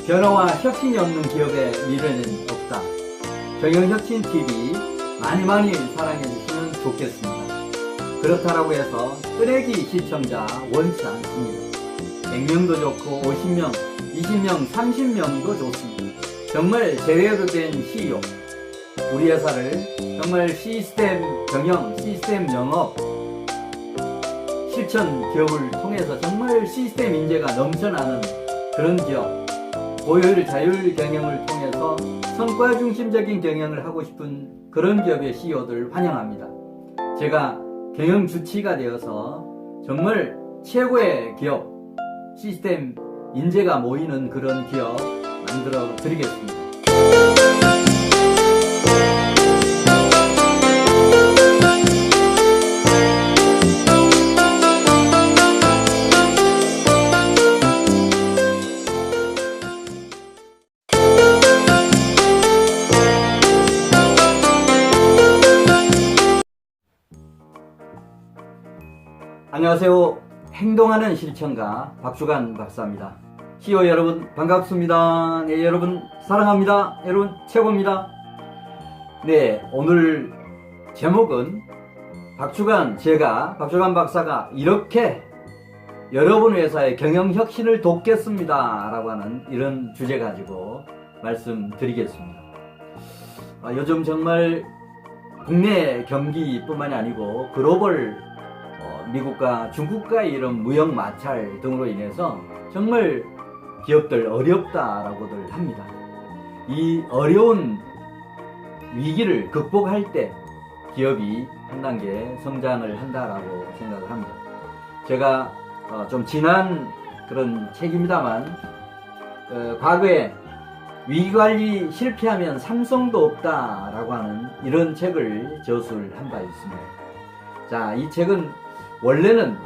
변화와 혁신이 없는 기업의 미래는 없다. 경영혁신TV 많이 사랑해 주시면 좋겠습니다. 그렇다라고 해서 쓰레기 시청자 원치 않습니다. 100명도 좋고 50명, 20명, 30명도 좋습니다. 정말 제대로 된 CEO, 우리 회사를 정말 시스템 경영, 시스템 영업, 실천 기업을 통해서 정말 시스템 인재가 넘쳐나는 그런 기업, 고효율 자율 경영을 통해서 성과 중심적인 경영을 하고 싶은 그런 기업의 CEO들 환영합니다. 제가 경영 주치가 되어서 정말 최고의 기업, 시스템 인재가 모이는 그런 기업 만들어 드리겠습니다. 안녕하세요. 행동하는 실천가 박주간 박사입니다. CEO 여러분 반갑습니다. 네, 여러분 사랑합니다. 여러분 최고입니다. 네, 오늘 제목은 박주간 박사가 이렇게 여러분 회사의 경영 혁신을 돕겠습니다 라고 하는 이런 주제 가지고 말씀드리겠습니다. 요즘 정말 국내 경기뿐만이 아니고 글로벌 미국과 중국과의 이런 무역 마찰 등으로 인해서 정말 기업들 어렵다라고들 합니다. 이 어려운 위기를 극복할 때 기업이 한 단계 성장을 한다라고 생각을 합니다. 제가 좀 지난 그런 책입니다만 과거에 위기관리 실패하면 삼성도 없다라고 하는 이런 책을 저술한 바 있습니다. 자, 이 책은 원래는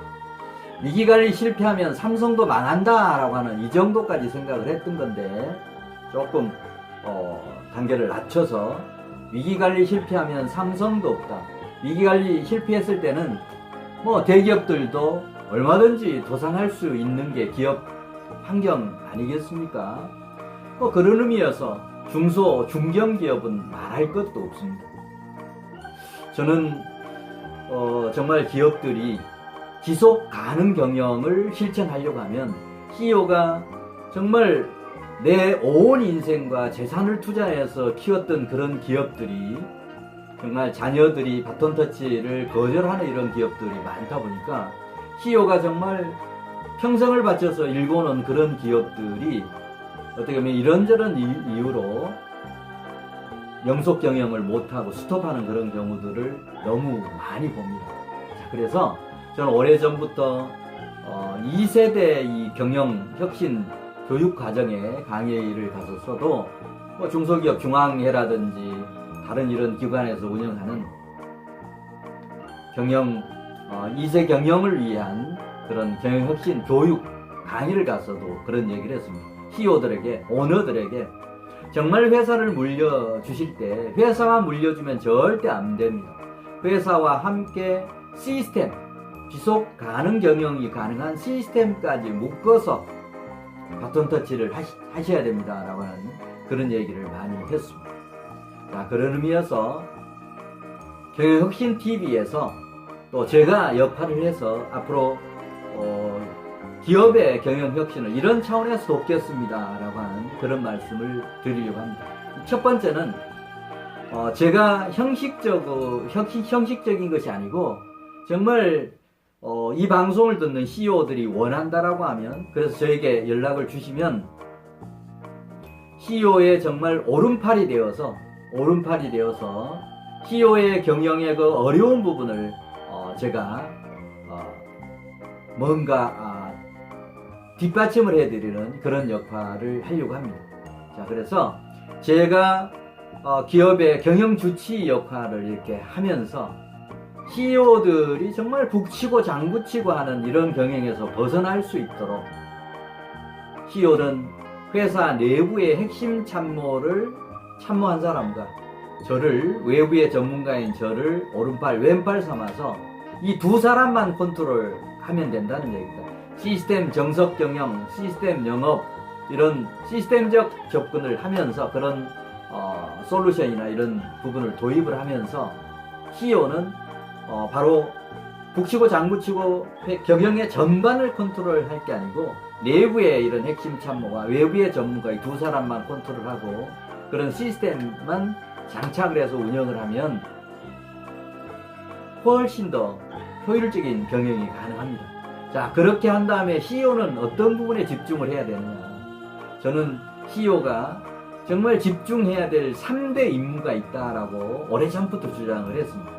위기관리 실패하면 삼성도 망한다라고 하는 이 정도까지 생각을 했던 건데 조금 단계를 낮춰서 위기관리 실패하면 삼성도 없다. 위기관리 실패했을 때는 뭐 대기업들도 얼마든지 도산할 수 있는 게 기업 환경 아니겠습니까? 그런 의미여서 중소, 중견기업은 말할 것도 없습니다. 저는 정말 기업들이 지속 가능 경영을 실천하려고 하면 CEO가 정말 내 온 인생과 재산을 투자해서 키웠던 그런 기업들이 정말 자녀들이 바톤 터치를 거절하는 이런 기업들이 많다 보니까 CEO가 정말 평생을 바쳐서 일궈놓은 그런 기업들이 어떻게 보면 이런저런 이유로 영속 경영을 못하고 스톱하는 그런 경우들을 너무 많이 봅니다. 자, 그래서 저는 오래전부터 2세대 이 경영 혁신 교육 과정에 강의를 갔었어도 중소기업 중앙회라든지 다른 이런 기관에서 운영하는 경영 2세 경영을 위한 그런 경영 혁신 교육 강의를 갔어도 그런 얘기를 했습니다. CEO들에게, 오너들에게 정말 회사를 물려주실 때 회사만 물려주면 절대 안 됩니다. 회사와 함께 시스템, 지속 가능 경영이 가능한 시스템까지 묶어서 바톤 터치를 하셔야 됩니다 라고 하는 그런 얘기를 많이 했습니다. 자, 그런 의미에서 경영혁신TV에서 또 제가 역할을 해서 앞으로 기업의 경영혁신을 이런 차원에서 돕겠습니다 라고 하는 그런 말씀을 드리려고 합니다. 첫 번째는 제가 형식적인 것이 아니고 정말 이 방송을 듣는 CEO들이 원한다라고 하면, 그래서 저에게 연락을 주시면 CEO의 정말 오른팔이 되어서 CEO의 경영의 그 어려운 부분을 제가 뭔가 뒷받침을 해드리는 그런 역할을 하려고 합니다. 자, 그래서 제가 기업의 경영 주치 역할을 이렇게 하면서 CEO들이 정말 북치고 장구치고 하는 이런 경영에서 벗어날 수 있도록 CEO는 회사 내부의 핵심 참모한 사람과 저를, 외부의 전문가인 저를 오른팔 왼팔 삼아서 이 두 사람만 컨트롤하면 된다는 얘기입니다. 시스템 정석 경영, 시스템 영업, 이런 시스템적 접근을 하면서 그런 솔루션이나 이런 부분을 도입을 하면서 CEO는 바로 북치고 장구치고 경영의 전반을 컨트롤할 게 아니고 내부의 이런 핵심 참모와 외부의 전문가 이 두 사람만 컨트롤하고 그런 시스템만 장착을 해서 운영을 하면 훨씬 더 효율적인 경영이 가능합니다. 자, 그렇게 한 다음에 CEO는 어떤 부분에 집중을 해야 되느냐. 저는 CEO가 정말 집중해야 될 3대 임무가 있다라고 오래전부터 주장을 했습니다.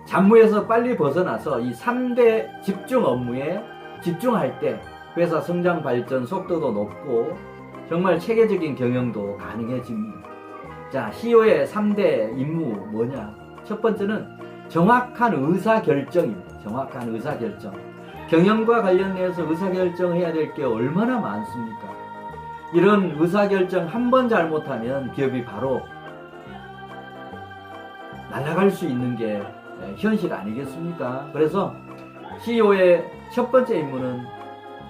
잡무에서 빨리 벗어나서 이 3대 집중 업무에 집중할 때 회사 성장 발전 속도도 높고 정말 체계적인 경영도 가능해집니다. 자, CEO의 3대 임무 뭐냐? 첫 번째는 정확한 의사결정입니다. 정확한 의사결정. 경영과 관련해서 의사결정해야 될 게 얼마나 많습니까? 이런 의사결정 한 번 잘못하면 기업이 바로 날아갈 수 있는 게 현실 아니겠습니까? 그래서 CEO의 첫 번째 임무는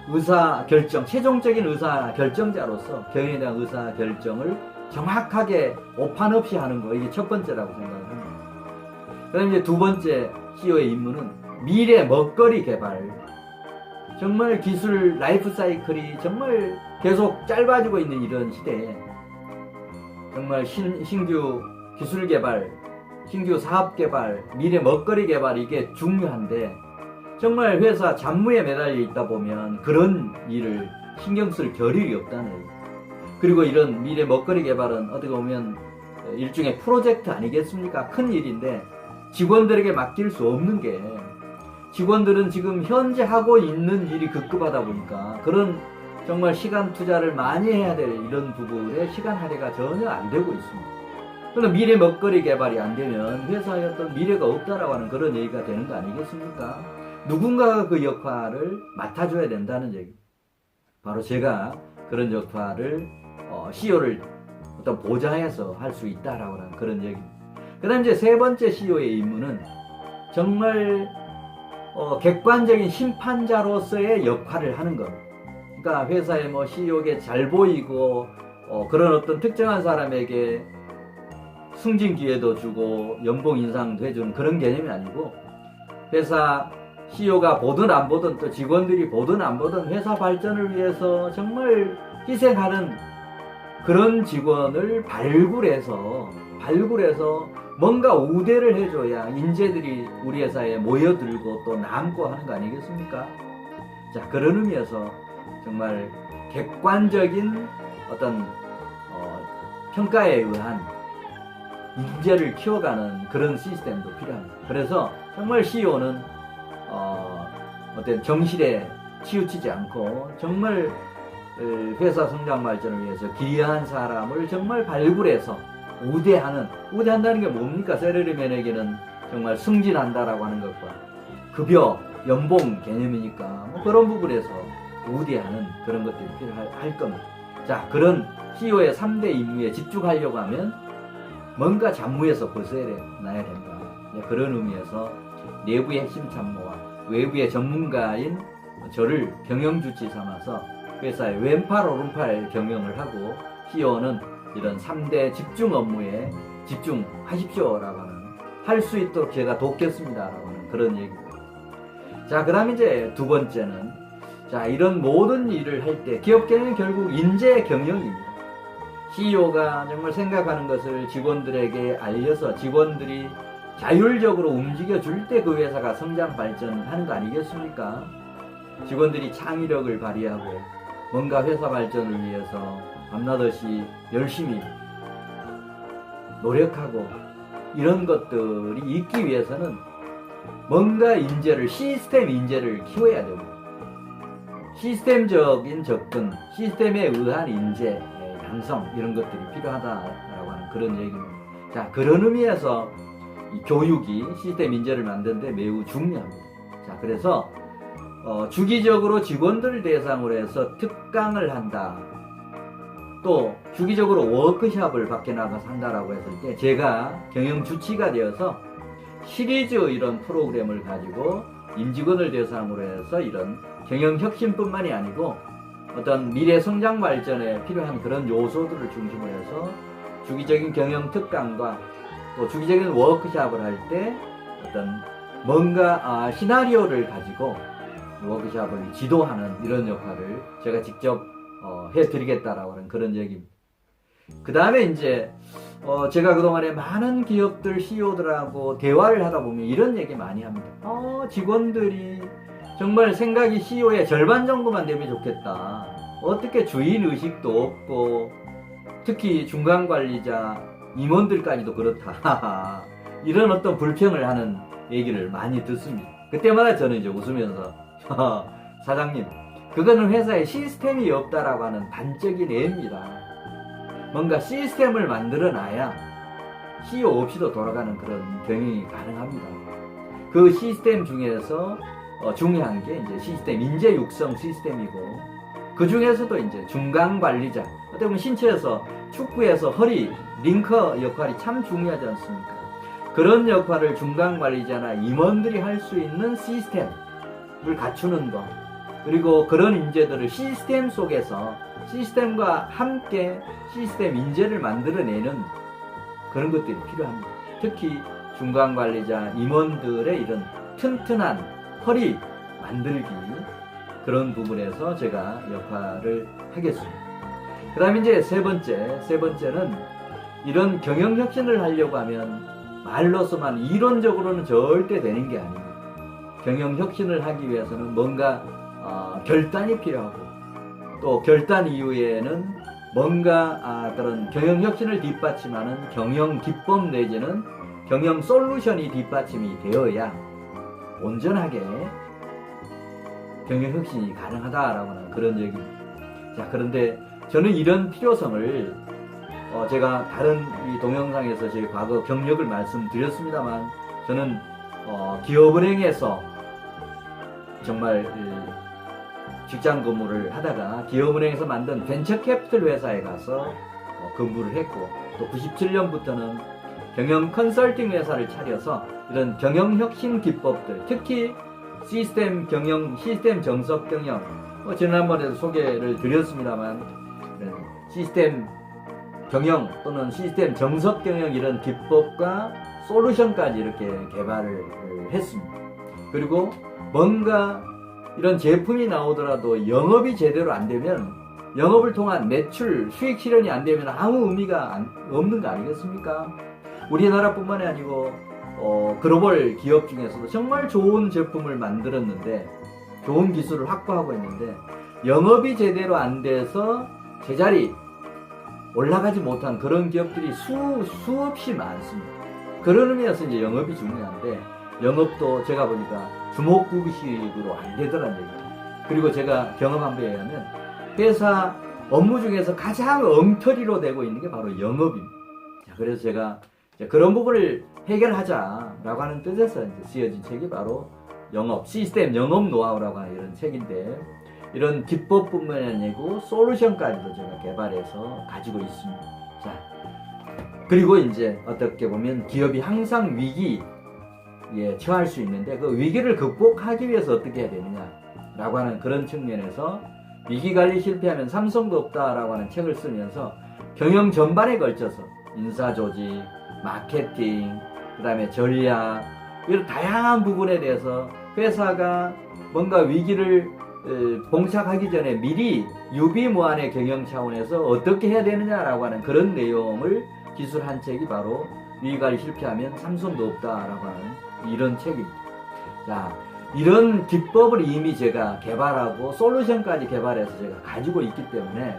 의사결정, 최종적인 의사결정자로서 경영에 대한 의사결정을 정확하게 오판 없이 하는 거, 이게 첫 번째라고 생각을 합니다. 그 다음에 이제 두 번째 CEO의 임무는 미래 먹거리 개발. 정말 기술 라이프 사이클이 정말 계속 짧아지고 있는 이런 시대에 정말 신규 기술 개발, 신규 사업 개발, 미래 먹거리 개발 이게 중요한데 정말 회사 잡무에 매달려 있다 보면 그런 일을 신경 쓸 겨를이 없다는 얘기예요. 그리고 이런 미래 먹거리 개발은 어떻게 보면 일종의 프로젝트 아니겠습니까? 큰 일인데 직원들에게 맡길 수 없는 게 직원들은 지금 현재 하고 있는 일이 급급하다 보니까 그런 정말 시간 투자를 많이 해야 될 이런 부분에 시간 할애가 전혀 안 되고 있습니다. 그럼 미래 먹거리 개발이 안 되면 회사에 어떤 미래가 없다라고 하는 그런 얘기가 되는 거 아니겠습니까? 누군가가 그 역할을 맡아줘야 된다는 얘기. 바로 제가 그런 역할을 CEO를 어떤 보좌해서 할 수 있다라고 하는 그런 얘기입니다. 그 다음 이제 세 번째 CEO의 임무는 정말 객관적인 심판자로서의 역할을 하는 것. 그러니까 회사에 뭐 CEO에게 잘 보이고 그런 어떤 특정한 사람에게 승진 기회도 주고 연봉 인상도 해주는 그런 개념이 아니고 회사 CEO가 보든 안 보든 또 직원들이 보든 안 보든 회사 발전을 위해서 정말 희생하는 그런 직원을 발굴해서 뭔가 우대를 해줘야 인재들이 우리 회사에 모여들고 또 남고 하는 거 아니겠습니까? 자, 그런 의미에서 정말 객관적인 어떤 평가에 의한 인재를 키워가는 그런 시스템도 필요합니다. 그래서 정말 CEO는 어떤 정실에 치우치지 않고 정말 회사 성장 발전을 위해서 기여한 사람을 정말 발굴해서 우대한다는 게 뭡니까? 셀러리맨에게는 정말 승진한다라고 하는 것과 급여, 연봉 개념이니까 뭐 그런 부분에서 우대하는 그런 것들이 필요할 겁니다. 자, 그런 CEO의 3대 임무에 집중하려고 하면 뭔가 잡무에서 벗어나야 된다. 그런 의미에서 내부의 핵심 참모와 외부의 전문가인 저를 경영주치 삼아서 회사의 왼팔 오른팔 경영을 하고 CEO는 이런 3대 집중 업무에 집중하십시오라고 하는, 할 수 있도록 제가 돕겠습니다라고 하는 그런 얘기입니다. 자, 그 다음 이제 두 번째는, 자, 이런 모든 일을 할 때 기업 경영은 결국 인재 경영입니다. CEO가 정말 생각하는 것을 직원들에게 알려서 직원들이 자율적으로 움직여줄 때 그 회사가 성장 발전하는 거 아니겠습니까? 직원들이 창의력을 발휘하고 뭔가 회사 발전을 위해서 밤낮없이 열심히 노력하고 이런 것들이 있기 위해서는 뭔가 인재를, 시스템 인재를 키워야 되고 시스템적인 접근, 시스템에 의한 인재 양성 이런 것들이 필요하다라고 하는 그런 얘기입니다. 자, 그런 의미에서 이 교육이 시스템 인재를 만드는데 매우 중요합니다. 자, 그래서 주기적으로 직원들 대상으로 해서 특강을 한다. 또 주기적으로 워크숍을 밖에 나가서 한다라고 했을 때 제가 경영 주치가 되어서 시리즈 이런 프로그램을 가지고 임직원을 대상으로 해서 이런 경영 혁신뿐만이 아니고 어떤 미래 성장 발전에 필요한 그런 요소들을 중심으로 해서 주기적인 경영 특강과 또 주기적인 워크숍을 할 때 어떤 뭔가 시나리오를 가지고 워크숍을 지도하는 이런 역할을 제가 직접 해드리겠다라고 하는 그런 얘기입니다. 그 다음에 이제 제가 그동안에 많은 기업들 CEO들하고 대화를 하다 보면 이런 얘기 많이 합니다. 직원들이 정말 생각이 CEO의 절반 정도만 되면 좋겠다. 어떻게 주인 의식도 없고 특히 중간 관리자 임원들까지도 그렇다. 이런 어떤 불평을 하는 얘기를 많이 듣습니다. 그때마다 저는 이제 웃으면서 사장님, 그거는 회사에 시스템이 없다라고 하는 단적인 예입니다. 뭔가 시스템을 만들어 놔야 CEO 없이도 돌아가는 그런 경영이 가능합니다. 그 시스템 중에서 중요한 게 이제 시스템, 인재 육성 시스템이고, 그 중에서도 이제 중간 관리자, 어떻게 보면 신체에서 축구에서 허리, 링커 역할이 참 중요하지 않습니까? 그런 역할을 중간 관리자나 임원들이 할 수 있는 시스템을 갖추는 것, 그리고 그런 인재들을 시스템 속에서 시스템과 함께 시스템 인재를 만들어내는 그런 것들이 필요합니다. 특히 중간 관리자, 임원들의 이런 튼튼한 허리 만들기, 그런 부분에서 제가 역할을 하겠습니다. 그 다음에 이제 세 번째는 이런 경영 혁신을 하려고 하면 말로서만, 이론적으로는 절대 되는 게 아닙니다. 경영 혁신을 하기 위해서는 뭔가 결단이 필요하고, 또 결단 이후에는 뭔가 그런 경영 혁신을 뒷받침하는 경영 기법 내지는 경영 솔루션이 뒷받침이 되어야 온전하게 경영 혁신이 가능하다라고 하는 그런 얘기입니다. 자, 그런데 저는 이런 필요성을 제가 다른 이 동영상에서 제 과거 경력을 말씀드렸습니다만, 저는 기업은행에서 정말 직장 근무를 하다가 기업은행에서 만든 벤처캐피털 회사에 가서 근무를 했고, 또 97년부터는 경영 컨설팅 회사를 차려서 이런 경영 혁신 기법들, 특히 시스템 경영, 시스템 정석 경영, 지난번에도 소개를 드렸습니다만, 시스템 경영 또는 시스템 정석 경영 이런 기법과 솔루션까지 이렇게 개발을 했습니다. 그리고 뭔가 이런 제품이 나오더라도 영업이 제대로 안 되면, 영업을 통한 매출, 수익 실현이 안 되면 아무 의미가 없는 거 아니겠습니까? 우리나라뿐만이 아니고 글로벌 기업 중에서도 정말 좋은 제품을 만들었는데, 좋은 기술을 확보하고 있는데 영업이 제대로 안 돼서 제자리 올라가지 못한 그런 기업들이 수없이 많습니다. 그런 의미에서 이제 영업이 중요한데, 영업도 제가 보니까 주먹구구식으로 안 되더란 얘기예요. 그리고 제가 경험한 바에 의하면 회사 업무 중에서 가장 엉터리로 되고 있는 게 바로 영업입니다. 자, 그래서 제가 그런 부분을 해결하자라고 하는 뜻에서 이제 쓰여진 책이 바로 영업, 시스템 영업 노하우라고 하는 이런 책인데, 이런 기법뿐만이 아니고 솔루션까지도 제가 개발해서 가지고 있습니다. 자, 그리고 이제 어떻게 보면 기업이 항상 위기에 처할 수 있는데, 그 위기를 극복하기 위해서 어떻게 해야 되느냐라고 하는 그런 측면에서 위기관리 실패하면 삼성도 없다라고 하는 책을 쓰면서 경영 전반에 걸쳐서 인사조직, 마케팅, 그 다음에 전략, 이런 다양한 부분에 대해서 회사가 뭔가 위기를 봉착하기 전에 미리 유비무환의 경영 차원에서 어떻게 해야 되느냐라고 하는 그런 내용을 기술한 책이 바로 위기관리 실패하면 삼성도 없다라고 하는 이런 책입니다. 자, 이런 기법을 이미 제가 개발하고 솔루션까지 개발해서 제가 가지고 있기 때문에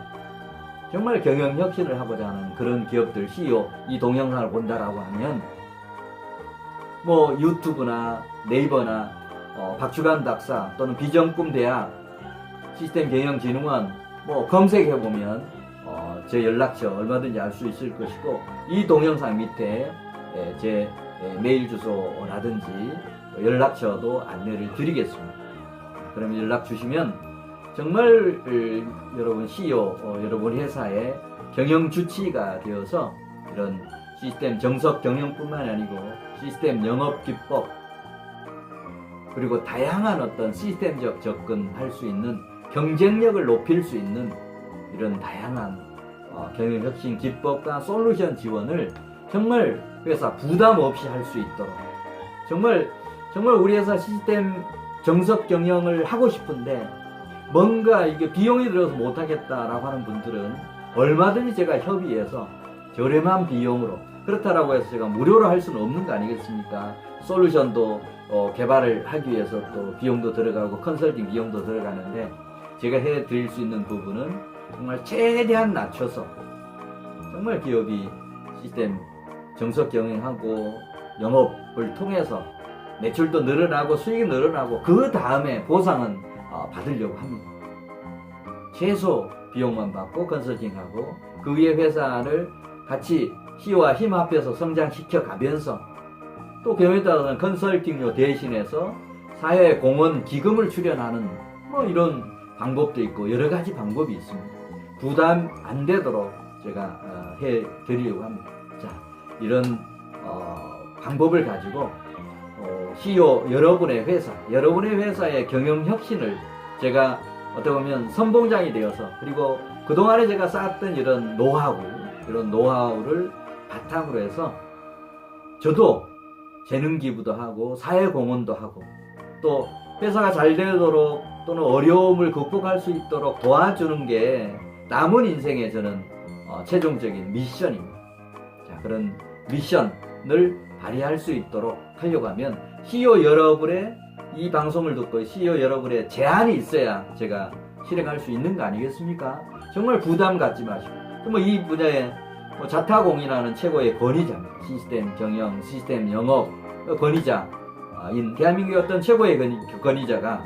정말 경영 혁신을 하고자 하는 그런 기업들 CEO, 이 동영상을 본다라고 하면 뭐 유튜브나 네이버나 박주간 박사 또는 비전꿈대학 시스템경영진흥원 뭐 검색해보면 제 연락처 얼마든지 알 수 있을 것이고, 이 동영상 밑에 제 메일 주소라든지 연락처도 안내를 드리겠습니다. 그러면 연락 주시면 정말 여러분 CEO, 여러분 회사의 경영 주치의가 되어서 이런 시스템 정석 경영뿐만 아니고 시스템 영업 기법, 그리고 다양한 어떤 시스템적 접근할 수 있는 경쟁력을 높일 수 있는 이런 다양한 경영혁신 기법과 솔루션 지원을 정말 회사 부담 없이 할 수 있도록 정말 우리 회사 시스템 정석 경영을 하고 싶은데 뭔가 이게 비용이 들어서 못하겠다라고 하는 분들은 얼마든지 제가 협의해서 저렴한 비용으로, 그렇다라고 해서 제가 무료로 할 수는 없는 거 아니겠습니까? 솔루션도 개발을 하기 위해서 또 비용도 들어가고 컨설팅 비용도 들어가는데 제가 해드릴 수 있는 부분은 정말 최대한 낮춰서 정말 기업이 시스템 정석 경영하고 영업을 통해서 매출도 늘어나고 수익이 늘어나고 그 다음에 보상은 받으려고 합니다. 최소 비용만 받고 컨설팅하고 그 위에 회사를 같이 희와 힘 합해서 성장시켜 가면서 또 경우에 따라서는 컨설팅료 대신해서 사회 공헌 기금을 출연하는 이런 방법도 있고 여러 가지 방법이 있습니다. 부담 안 되도록 제가 해 드리려고 합니다. 자, 이런 방법을 가지고 CEO 여러분의 회사의 경영 혁신을 제가 어떻게 보면 선봉장이 되어서, 그리고 그동안에 제가 쌓았던 이런 노하우를 바탕으로 해서 저도 재능 기부도 하고 사회 공헌도 하고 또 회사가 잘 되도록 또는 어려움을 극복할 수 있도록 도와주는 게 남은 인생의 저는 최종적인 미션입니다. 자, 그런 미션을 발휘할 수 있도록 하려고 하면 CEO 여러분의 이 방송을 듣고 CEO 여러분의 제안이 있어야 제가 실행할 수 있는 거 아니겠습니까? 정말 부담 갖지 마시고 이 분야에 자타공인하는 최고의 권위자입니다. 시스템 경영, 시스템 영업 권위자인 대한민국의 어떤 최고의 권위자가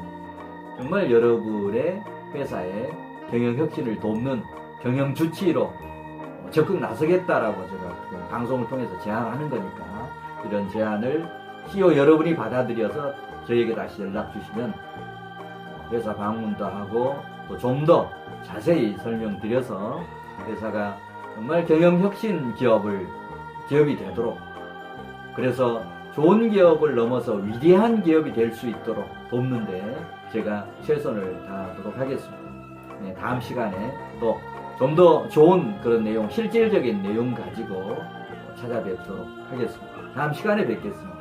정말 여러분의 회사의 경영 혁신을 돕는 경영 주치의로 적극 나서겠다라고 제가 방송을 통해서 제안하는 거니까 이런 제안을 CEO 여러분이 받아들여서 저에게 다시 연락 주시면 회사 방문도 하고 또 좀 더 자세히 설명드려서 회사가 정말 경영혁신 기업이 되도록, 그래서 좋은 기업을 넘어서 위대한 기업이 될 수 있도록 돕는데 제가 최선을 다하도록 하겠습니다. 네, 다음 시간에 또 좀 더 좋은 그런 내용, 실질적인 내용 가지고 찾아뵙도록 하겠습니다. 다음 시간에 뵙겠습니다.